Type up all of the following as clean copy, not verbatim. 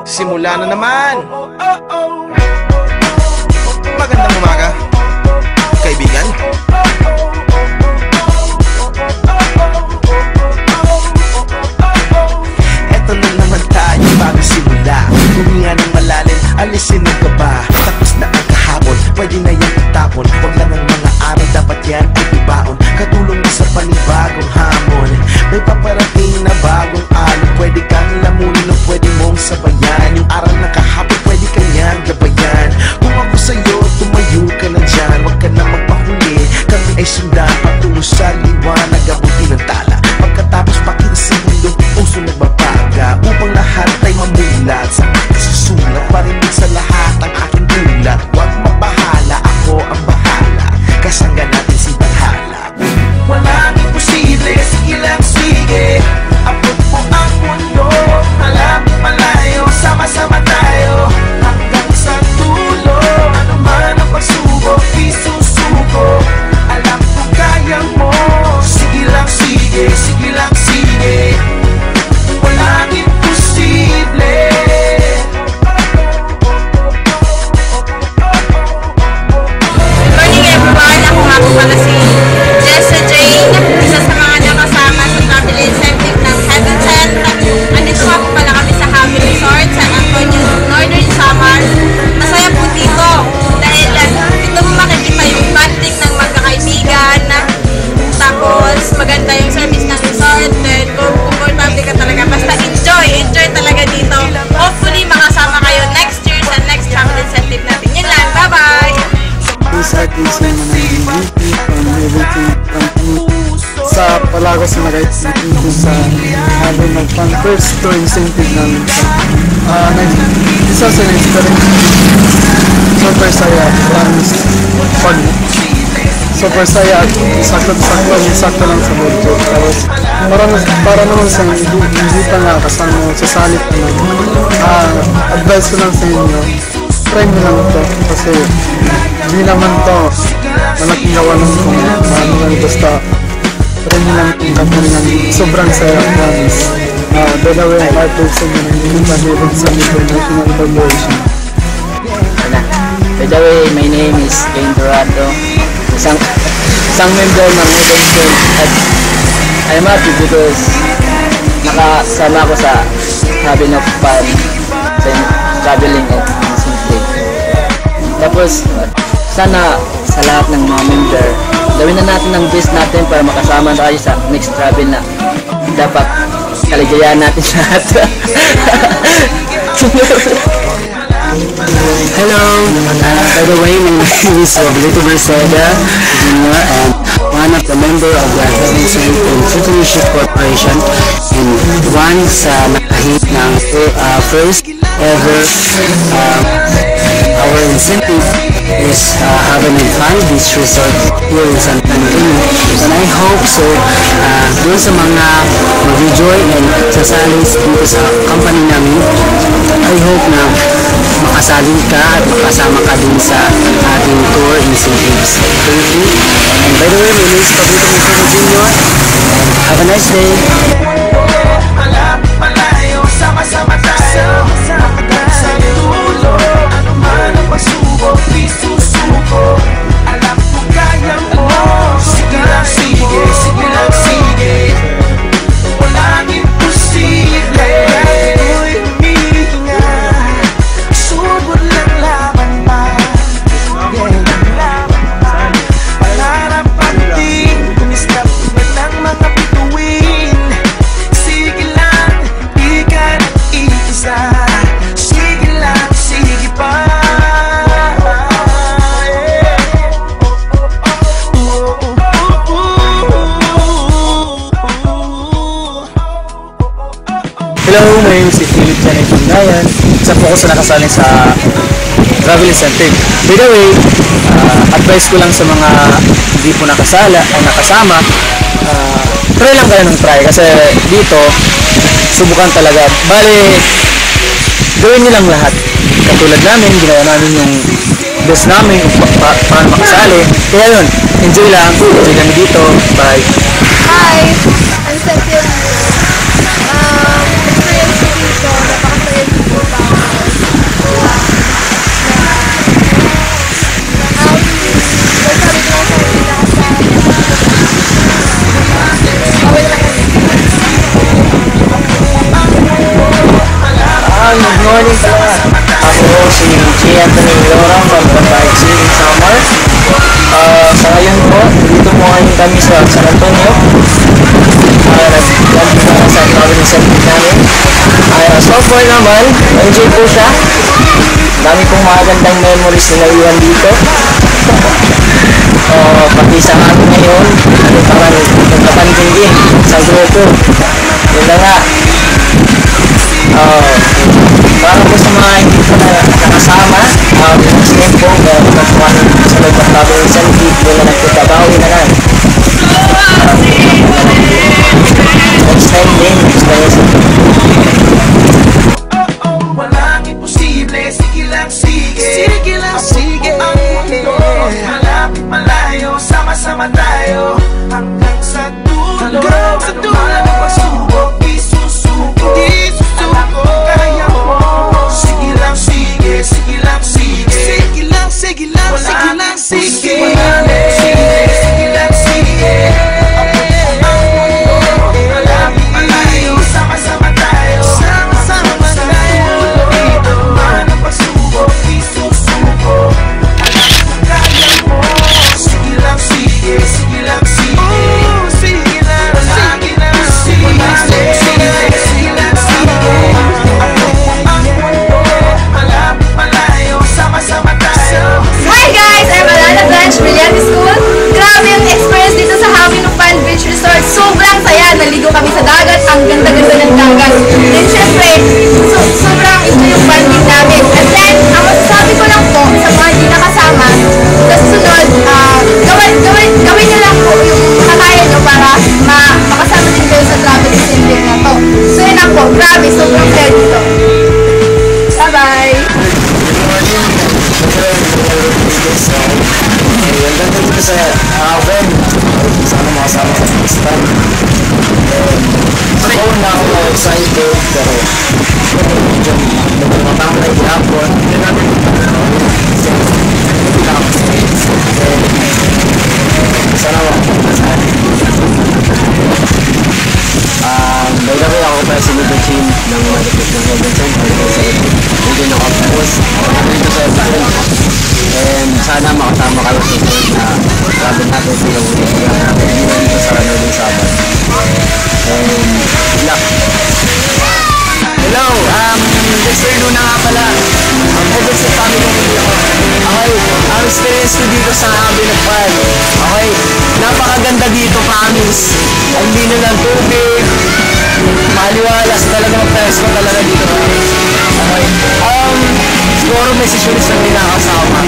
Simula na naman. Magandang umaga, kaibigan. Eto na naman tayo bago simula. Huminga ng malalim, alisin ang kaba. Tapos na ang kahapon, pwede na yan itapon. Huwag lang ang mga araw, dapat yan ay ibaon. Katulong na sa panibagong hamon. May paparating na bagong alon. Pwede kang lamunin o pwede mong sabayan. Yung aral na kahapon, pwede kanyang gabayan. Kung ako sa'yo, tumayo ka na dyan. Huwag ka na magpahuli, kami ay sundan patungo sa liwanag, abutin ng tala. Pagkatapos pakita sa mundo, puso nagbabaga. Upang lahat ay mamulat sa aking susulat. Parinig sa lahat ang aking dulat. Huwag mabahala, ako ang bahala. Kasangga natin si Valhalla. Walang imposible, sige lang sige. Abot mo ang mundo, malaming malayo. Sama-sama tayo hanggang sa dulo. Ano man ang pagsubok, isusuko. Alam ko kaya mo. Sige lang sige, sige lang sige. Walang imposible. Good morning everyone, ako nga po pala si Jessa Jane, isa sa mga nakasama sa travel incentive ng Heaven Sent. Andito nga po pala kami sa Happy Resort, San Antonio, Northern Samar. Masaya po dito dahil ito makikita yung banding ng magkakaibigan. Tapos maganda yung service ng resort, then comfortable ka talaga. Basta enjoy talaga dito. Hopefully makasama kayo next year sa next travel incentive natin. Yun lang, bye bye! Sa ating sa Palagos Marite dito sa habang nagpang first tour incentive namin isa sa experience super saya, promise pag super saya at sakto lang sa budget. Tapos para naman sa hindi pa nga kasama sasalit naman advice ko lang sa inyo, try mo lang ito kasi hindi naman to malaking gawa ng kung ano lang, basta try mo lang itong kapalingan. Sobrang saya, promise. By the way, heartbreak sa inyo hindi mo pag-ibig sa little national evaluation. By the way, my name is Kane Dorado, isang member ng Heaven Sent, at I'm happy because nakasama ko sa having of fun sa traveling at incentive. Tapos sana sa lahat ng mga member, gawin na natin ang best natin para makasama tayo sa next travel na dapat kaligayahan natin lahat. Hello, by the way, my name is Roblito Berseda Jr. and one of the member of the Heaven Sent Entrepreneurship Corporation and one sa nakahit ng first ever our incentive is having fun beach resort here in San Antonio, and I hope so doon sa mga mag-enjoy and sasali dito sa company namin, I hope na makasali ka at makasama ka din sa ating tour incentives. Thank you. And by the way, my name is Pablito Berseda Jr. and have a nice day. Malayo, sama-sama tayo hanggang sa dulo. Ano man ang pagsubok, isusuko. Alam ko kaya mo. Sige lang sige, sige lang sige. Walang imposible. Ako'y humihinga, subod lang laban pa. Pangarap pagting kumistap ng mga bituin. Sige lang, di ka nag-iisa. Sige lang, sige pa. Hello, my name is Philip Janet Pangdayan. Isa po ako sa nakasali sa travel incentive. By the way, advice ko lang sa mga hindi po nakasala o nakasama, try lang kayo ng try kasi dito subukan talaga. Bale, gawin nyo lang lahat. Katulad namin, ginawa namin yung best namin paano makasali. Kaya yun, enjoy lang dito. Bye! Hi! si J. Anthony Lora from Pampanga City, Samar. Sa ngayon po, dito po ngayon kami sa San Antonio. Nag-vlog para sa travel incentive namin. So far naman, enjoy po siya. Dami pong magandang memories na naiwan dito. Pati sa amin ngayon, parang nagkapanding din sa grupo. Yun na nga. Para po sa mga hindi po na nakasama, next time po, magkuhan sa nagpa-travel incentive, yun na nagkutabawi na lang. Next time din, next time. Walang imposible, sige lang sige. Sige lang sige. Ang mundo, malapit malayo, sama-sama tayo hanggang sa dulo. Ano man ang pagsubok, isusuko. Alam ko kaya mo. Sige lang sige, sige lang sige. Sige lang, sige lang, sige lang sige. Walang imposible, sige lang sige. Ang mundo, malapit malayo, sama-sama tayo. Sama-sama tayo. Ano man ang pagsubok, isusuko. Alam ko kaya mo. Sige lang sige, sige lang sige. Sige lang, sige lang sige. Sige lang sige. Ang mundo, malapit malayo, sama-sama tayo. Hi guys! I'm Alana Blanche, Brilliant School. Grabe yung experience dito sa Happy Nupal Beach Resort. Sobrang saya. Naligo kami sa dagat. Ang ganda-ganda ng dagat. Then syempre, sobrang ito yung bonding namin. And then, ang masasabi ko lang po sa mga hindi nakasama, sa susunod, gawin nyo lang po yung kakaya nyo para makasama din kayo sa travel incentive na to. So yun lang po. Grabe, sobrang fair dito. Bye-bye! Ganda dito sa Haven. Sana makasama sa next time. Oo na ako excited, pero medyo matang na ihapon. Sana makasama. By the way, ako pa si Lido Chin ng Malipit ng Robinson. Hindi nakapos. Dito sa Haven. And sana makasama kayo sa susunod na travel natin sa yung dito sa Northern Sabah. And good luck! Hello! Dexter Luna nga pala. Ang Robinson sa family ko. Okay, ang experience ko dito sa Binagpan. Okay, napakaganda dito, promise. Ang lino ng tubig. Maliwalas talaga, mag-presko talaga dito. Okay, siguro may sisulis na pinakasama.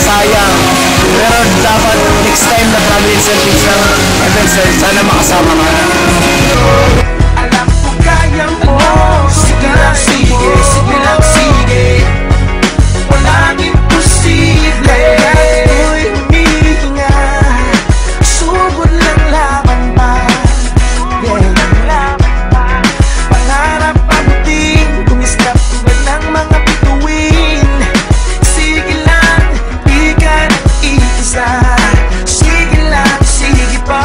Sayang. Pero dapat next time na travel incentives ng events, sana makasama ka. Alam ko kaya mo. Sige lang sige, sige lang sige. Walang imposible. Ako'y humihinga. Sugod lang laban pa. Pangarap pagdating, kumiskap tulad ng mga bituin. Sige lang, di ka nag-iisa. Sige lang, sige pa.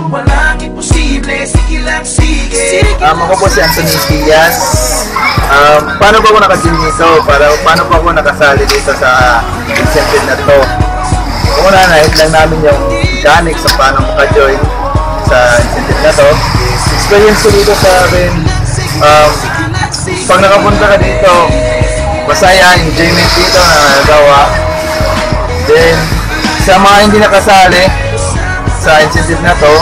Walang imposible, sige lang sige. Ako po si Anthony Diaz. Paano ba ako naka-join dito? Paano pa ako nakasali dito sa incentive na to? Una na, hit lang namin yung mechanics sa paano maka-join sa incentive na to. Experience ko dito sa akin, pag nakapunta ka dito, masaya, enjoyment dito na nagawa. Then, sa mga hindi nakasali sa incentive na to,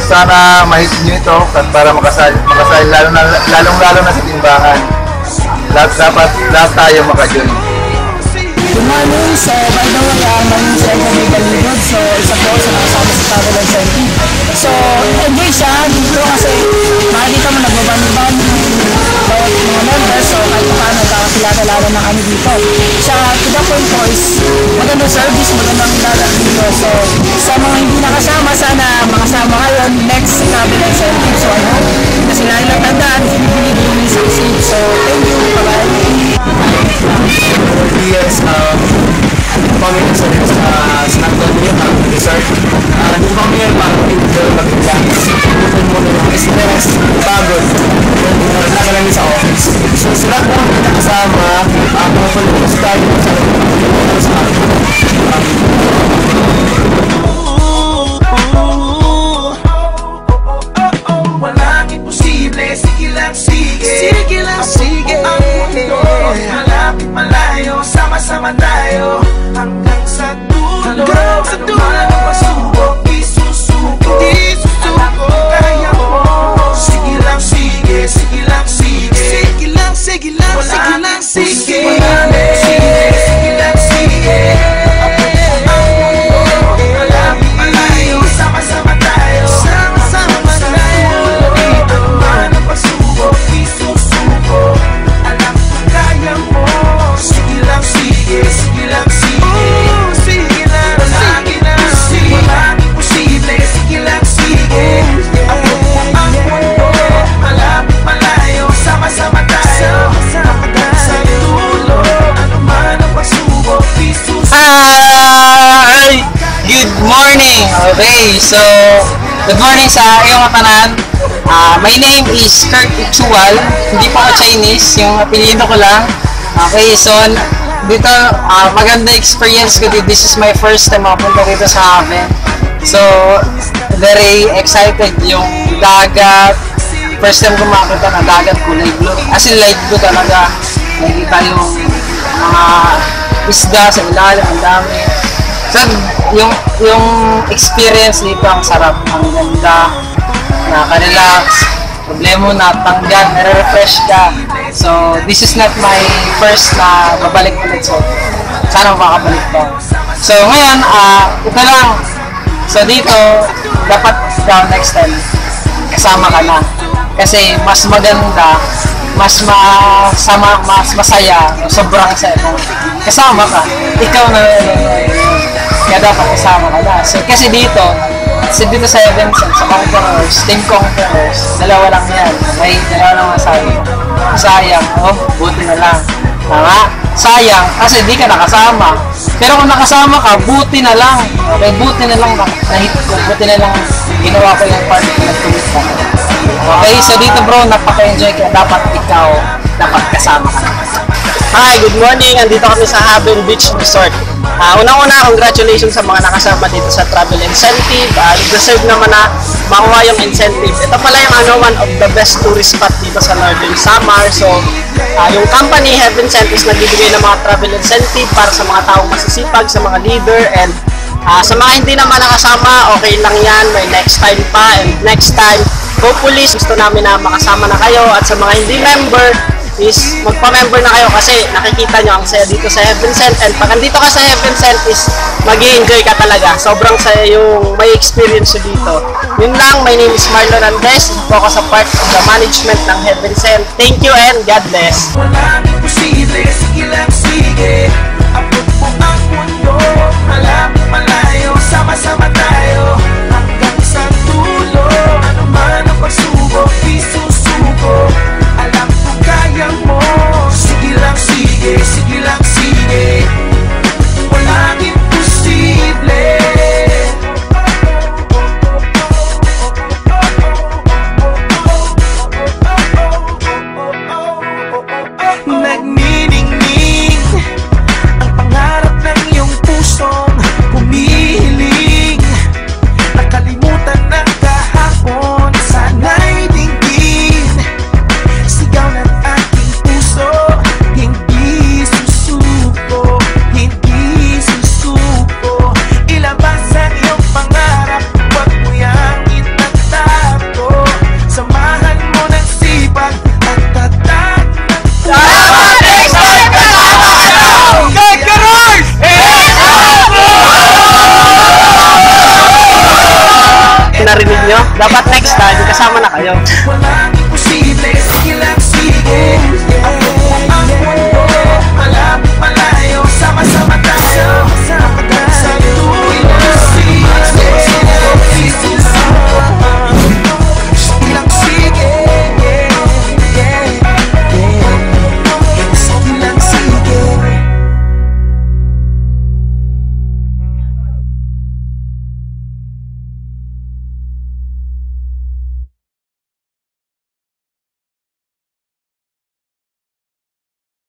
sana mahit nyo ito para makasali lalong-lalo na sa timbangan. Dapat lahat tayo maka-join. Good morning. So, by the way, my name is Edgar Galingod. So, isa po sa nakasama sa travel incentive. So, enjoy siya dito kasi makikita mo nagbaband-band bawat mga members. So, kahit paano kakakilala na kami dito. Siya, to the point po is magandang service, magandang lalat dito. So, sa mga hindi nakasama, sana makasama kayo next travel incentive. So, ano, kasi lalo lang tandaan, bibili yung succeed. So, thank you. Bye-bye. Yes, kami sa San Antonio, resort. kasama. Mapapaligos tayo sa Walang imposible, sige lang sige. Sige lang sige. Ang mundo, malapit malayo, sama-sama tayo hanggang sa dulo. Anumang pasubok, isusuko. Alam ko kaya mo. Sige lang sige, sige lang sige. Sige lang, sige lang, sige lang sige. Walang imposible, sige lang sige. Ang mundo, malapit malayo, sama-sama tayo. Sama-sama tayo. Anumang pasubok, isusuko. Alam ko kaya mo. Sige lang sige, sige lang sige. Sige lang, sige lang, sige. Walang imposible, sige lang sige. Ang mundo, malapit malayo, sama-sama tayo. Hanggang sa dulo, anuman ang pasubok, isusuko. Hi! Good morning! Okay, so good morning sa iyong tanan. My name is Kurt Itsual. Hindi po ako Chinese, yung apelyido ko lang. Okay, so dito maganda experience ko dito. This is my first time makapunta dito sa Haven. So very excited yung dagat. First time ko makakita ng dagat, kulay blue. As in light blue talaga. Nakikita yung mga isda sa ilalim, ang dami. So, yung experience dito ang sarap, ang ganda, nakaka-relax, problema natanggal, nare-refresh ka. So, this is not my first na babalik ulit. So, sana makabalik pa. So, ngayon, ito lang. So, dito, dapat next time, kasama ka na. Kasi, mas maganda, mas masaya, sobrang saya. Kasama ka, ikaw na kaya dapat kasama ka na. So, kasi dito sa Heaven Sent, sa Conquerors, Team Conquerors, dalawa lang yan. May dalawa lang masabi. Sayang, buti na lang. Tama? Sayang, kasi di ka nakasama. Pero kung nakasama ka, buti na lang. Okay, buti na lang na-hit ko. Buti na lang ginawa ko yung part na nag-commit ka. Okay, so dito bro, napaka-enjoy ka. Dapat ikaw, dapat kasama ka. Hi, good morning. Andito kami sa Haven Beach Resort. Unang-una, congratulations sa mga nakasama dito sa travel incentive. Deserve naman na makuha yung incentive. Ito pala yung one of the best tourist spot dito sa Northern Samar. So, yung company Heaven Sent is nagbibigay ng mga travel incentive para sa mga taong masisipag, sa mga leader, and sa mga hindi naman nakasama, okay lang yan. May next time pa, and next time, hopefully, gusto namin na makasama na kayo. At sa mga hindi member, is magpa-member na kayo kasi nakikita nyo ang saya dito sa Heaven Sent, and pag andito ka sa Heaven Sent is mag-i-enjoy ka talaga. Sobrang saya yung may experience dito. Yun lang, my name is Marlon Andres. Ako sa part of the management ng Heaven Sent. Thank you and God bless. Walang imposible, sige lang sige. Abot mo ang mundo, malapit malayo, sama-sama